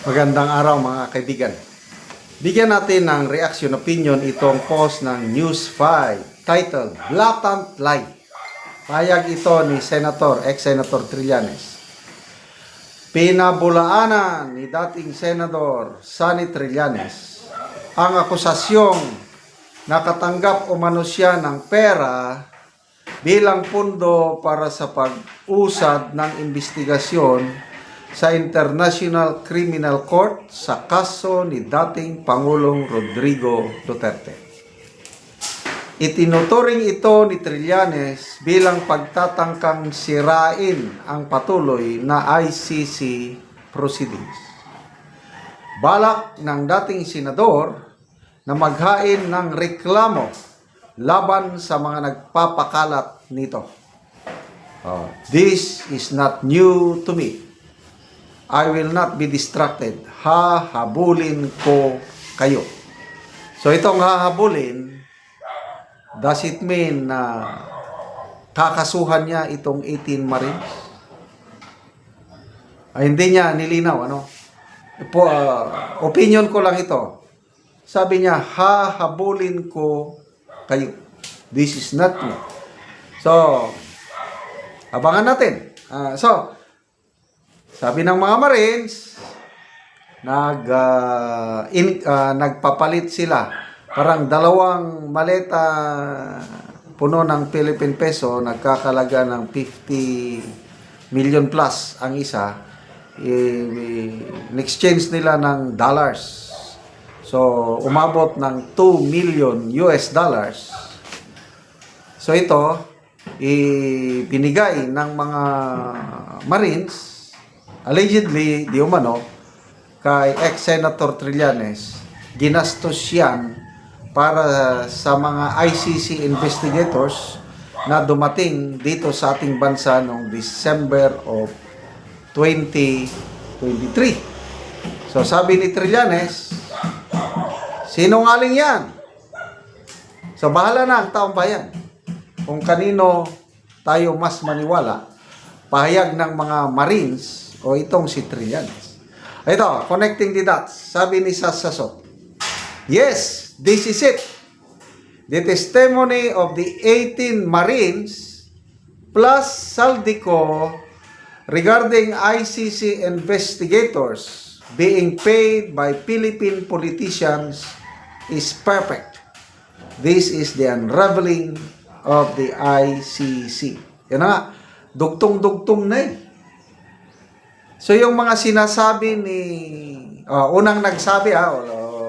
Magandang araw mga kaibigan. Bigyan natin ng reaction opinion itong post ng News 5 titled Blatant Lie. Payag ito ni ex-Senator Trillanes. Pinabulaanan ni dating Senador Sonny Trillanes ang akusasyong nakatanggap umano siya ng pera bilang pundo para sa pag-usad ng investigasyon sa International Criminal Court sa kaso ni dating Pangulong Rodrigo Duterte. Itinuturing ito ni Trillanes bilang pagtatangkang sirain ang patuloy na ICC proceedings. Balak ng dating senador na maghain ng reklamo laban sa mga nagpapakalat nito. This is not new to me. I will not be distracted. Hahabulin ko kayo. So itong hahabulin, does it mean na kakasuhan niya itong 18 Marines? Hindi niya nilinaw, ano? Opinion ko lang ito. Sabi niya, hahabulin ko kayo. This is not me. So, abangan natin. Sabi ng mga Marines, nagpapalit sila. Parang 2 maleta puno ng Philippine peso, nagkakalaga ng 50 million plus ang isa. In-exchange nila ng dollars. So, umabot ng 2 million US dollars. So, ito, binigay ng mga Marines, allegedly, di umano, kay ex-Senator Trillanes, ginastos yan para sa mga ICC investigators na dumating dito sa ating bansa noong December of 2023. So sabi ni Trillanes, sinungaling yan. So bahala na ang taong bayan kung kanino tayo mas maniwala, pahayag ng mga Marines o itong si Trillanes. Ito, connecting the dots. Sabi ni Sasasot, yes, this is it. The testimony of the 18 Marines plus Saldico regarding ICC investigators being paid by Philippine politicians is perfect. This is the unraveling of the ICC. Yan na nga, dugtong-dugtong na eh. So yung mga sinasabi ni unang nagsabi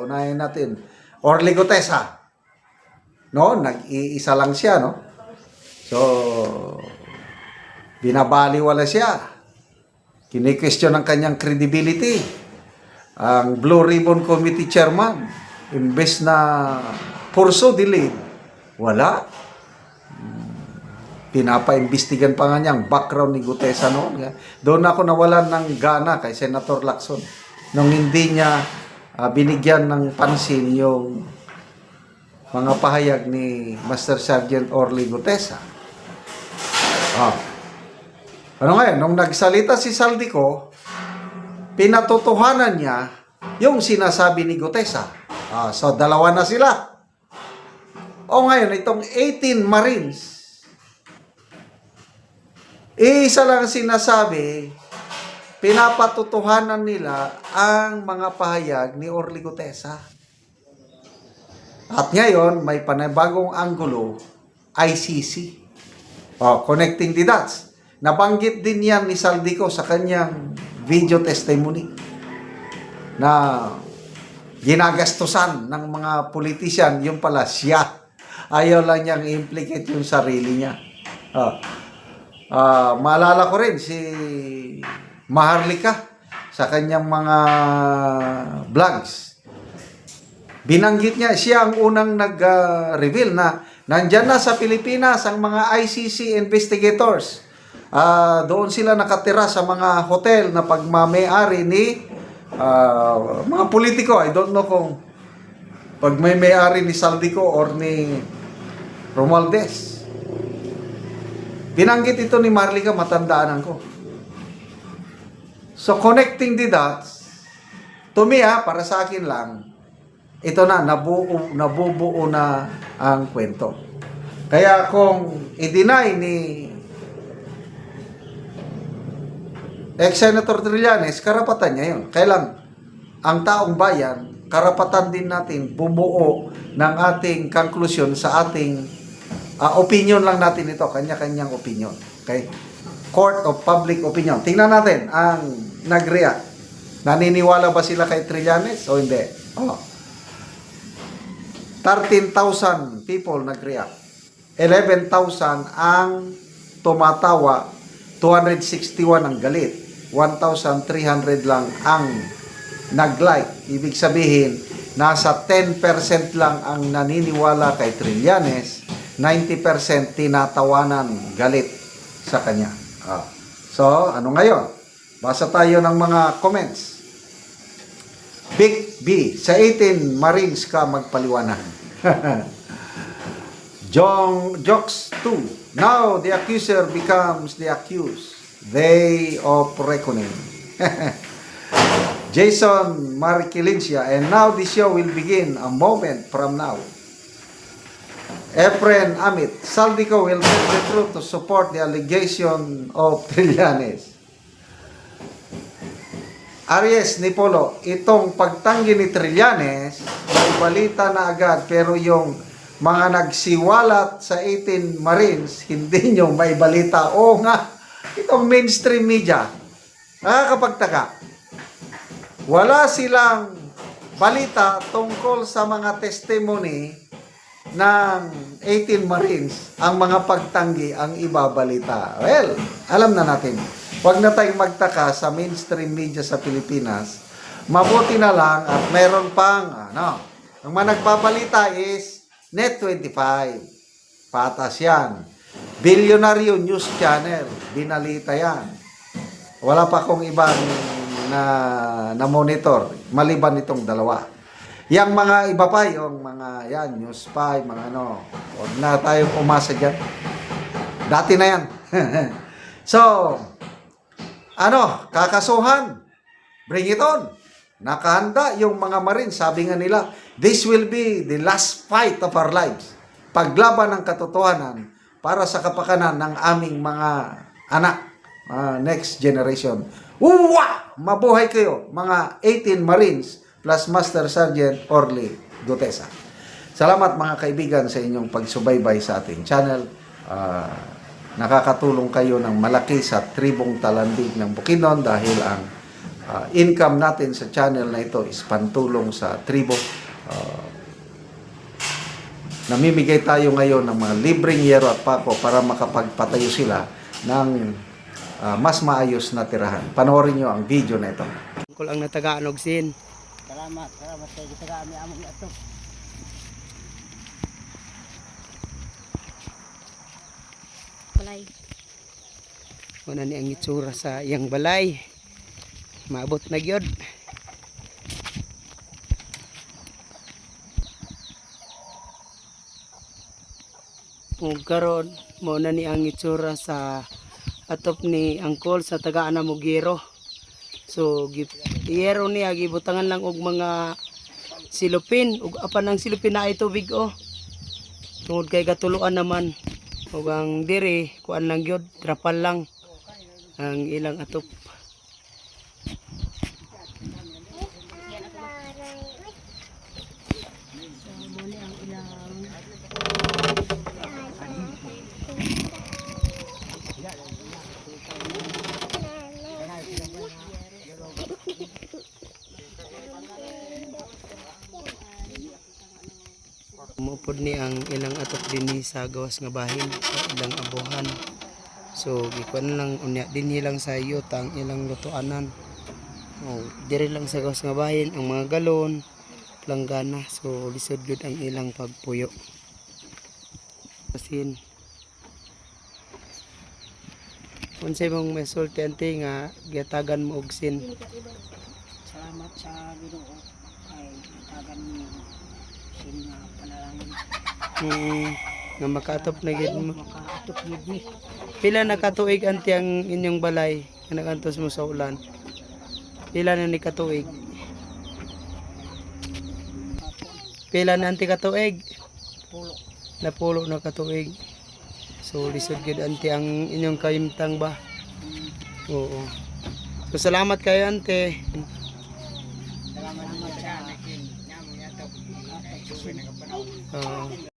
unahin natin, Orly Gutesa. No, nag-iisa lang siya, no? So binabaliwala siya. Kini-question ang kanyang credibility. Ang Blue Ribbon Committee Chairman, imbes na purso delete, wala. Pinapa-imbestigan pa nga niya ang background ni Gutesa noon. Doon ako nawalan ng gana kay Senator Lacson nung hindi niya binigyan ng pansin yung mga pahayag ni Master Sergeant Orly Gutesa. Ano ngayon? Nung nagsalita si Saldico, pinatotohanan niya yung sinasabi ni Gutesa. So, 2 na sila. O ngayon, itong 18 Marines, isa lang sinasabi, pinapatutuhanan nila ang mga pahayag ni Orly Gutesa. At ngayon, may panibagong anggulo, ICC. Connecting the dots. Nabanggit din yan ni Saldico sa kanyang video testimony na ginagastusan ng mga politician, yung pala siya. Ayaw lang niyang implicate yung sarili niya. Maalala ko rin si Maharlika sa kanyang mga vlogs. Binanggit niya, siya ang unang nag-reveal na nandyan na sa Pilipinas ang mga ICC investigators. Doon sila nakatira sa mga hotel na pagmamayari ni mga politiko. I don't know kung pagmamayari ni Saldico or ni Romualdez. Binanggit ito ni Marlica, matandaanan ko. So, connecting the dots, To me para sa akin lang, ito na, nabubuo na ang kwento. Kaya kung i-deny ni ex-Senator Trillanes, karapatan niya yun. Kailan ang taong bayan, karapatan din natin bumuo ng ating conclusion sa ating opinion lang natin ito, kanya-kanyang opinion. Okay? Court of Public Opinion. Tingnan natin ang nag-react. Naniniwala ba sila kay Trillanes o hindi? 13,000 people nag-react. 11,000 ang tumatawa, 261 ang galit, 1,300 lang ang nag-like. Ibig sabihin, nasa 10% lang ang naniniwala kay Trillanes, 90% tinatawanan, galit sa kanya. So, ano ngayon? Basa tayo ng mga comments. Big B, sa 18 Marines ka magpaliwanag. Jokes 2, now the accuser becomes the accused. They of reckoning. Jason Marquilincia, and now the show will begin a moment from now. Efren Amit, Saldico will tell the truth to support the allegation of Trillanes. Aries Nipolo, itong pagtanggi ni Trillanes, may balita na agad, pero yung mga nagsiwalat sa 18 Marines, hindi nyo may balita. Oo nga, itong mainstream media, nakakapagtaka. Wala silang balita tungkol sa mga testimony ng 18 Marines. Ang mga pagtanggi ang ibabalita. Well, alam na natin. Huwag na tayong magtaka sa mainstream media sa Pilipinas. Mabuti na lang at meron pang, ang mga nagbabalita is Net25. Patas yan. Bilyonaryo News Channel. Binalita yan. Wala pa akong ibang na monitor maliban itong dalawa. Yang mga iba pa, yung mga yan, News 5, mga huwag na tayong umasa dyan. Dati na yan. So, kakasuhan? Bring it on. Nakahanda yung mga Marines. Sabi nga nila, this will be the last fight of our lives. Paglaban ng katotohanan para sa kapakanan ng aming mga anak, next generation. Uwa! Mabuhay kayo, mga 18 Marines plus Master Sergeant Orly Gutesa. Salamat mga kaibigan sa inyong pagsubaybay sa ating channel. Nakakatulong kayo ng malaki sa tribong Talandig ng Bukidnon dahil ang income natin sa channel na ito is pantulong sa tribo. Namimigay tayo ngayon ng mga libreng yero at pako para makapagpatayo sila ng mas maayos na tirahan. Panoorin nyo ang video na ito. Kung ang natagaan og sin. Salamat sa gitagaan ni among ato. Balay. Una ni ang itsura sa iyang balay. Maabot na gyud. Ug karon mo na ni ang itsura sa atop ni angkol sa tagaan na Mugiro. So iyero niya gibutangan lang og mga silupin ug apan ang silupin na ay tubig tungod kay katuluan naman ug ang diri kuan lang gyud trapal lang ang ilang atop. Mupod ni ang ilang atop dinhi sa gawas nga bahin sa ilang abuhan. So gikuan lang unya dinhi lang sa yuta ang ilang lutuanan. Diri lang sa gawas nga bahin ang mga galon, planggana. So lisod gyud ang ilang pagpuyo. Kasin unsay mong mesulti ante nga giyatagan mo og sin. Salamat sa Ginoo kay tagan ni sin nga panalangin. Nga makaatop na gid mo. Makaatop gid ni. Pila na katuig anti ang inyong balay nga nagantos mo sa ulan? Pila na ni katuig? Pila na anti katuig? Pulo. Napulo na katuig. So lisod gid ante ang inyong kayimtang ba? Oo. So salamat kayo ante. Salamat sa Oo.